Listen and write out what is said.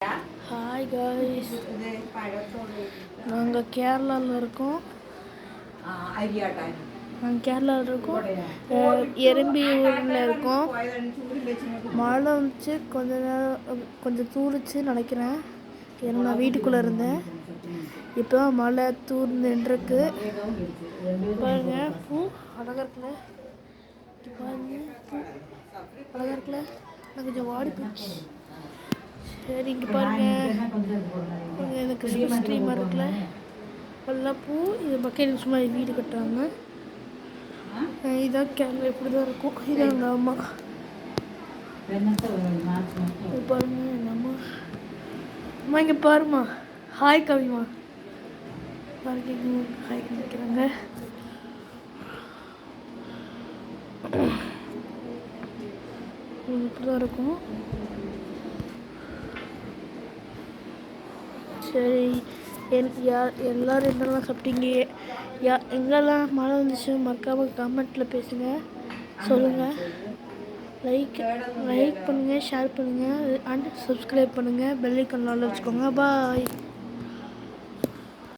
Hi guys, நாங்கள் கேரளாவில் இருக்கோம். எறும்பி ஊரில் இருக்கோம். மழை வந்துச்சு, கொஞ்சம் தூரிச்சு நினைக்கிறேன். ஏன்னா நான் வீட்டுக்குள்ளே இருந்தேன். இப்போ தான் மழை தூர்ந்துருக்கு. பாருங்க, பூ அழகாக இருக்குல்ல. பாருங்க, பூ அழகாக இருக்குல்ல. நான் கொஞ்சம் வாடி போச்சு. சரி, இங்கே பாருங்க, இந்த கிறிஸ்மஸ் ட்ரீ மாதிரி இருக்குல்ல, எல்லாம் பூ. இது பக்கெட் சும்மா வீடு கட்டுறாங்க. இதான் கேரளா, இப்படி தான் இருக்கும். இதான் எங்கள் அம்மா. இது பாருங்க, எங்கள் அம்மா. அம்மா இங்கே பாருமா. ஹாய் கவிமா. பாருங்க, ஹாய் நிற்கிறாங்க. இப்படி தான் இருக்கும். சரி, எல்லோரும் என்னெல்லாம் சாப்பிட்டீங்க, எங்கெல்லாம் மழை வந்துச்சு மறக்காமல் கமெண்ட்டில் பேசுங்க, சொல்லுங்கள். லைக் பண்ணுங்கள், ஷேர் பண்ணுங்கள், அண்ட் சப்ஸ்கிரைப் பண்ணுங்கள். பெல் ஐக்கான் ஆல்ல வச்சுக்கோங்க. பாய்.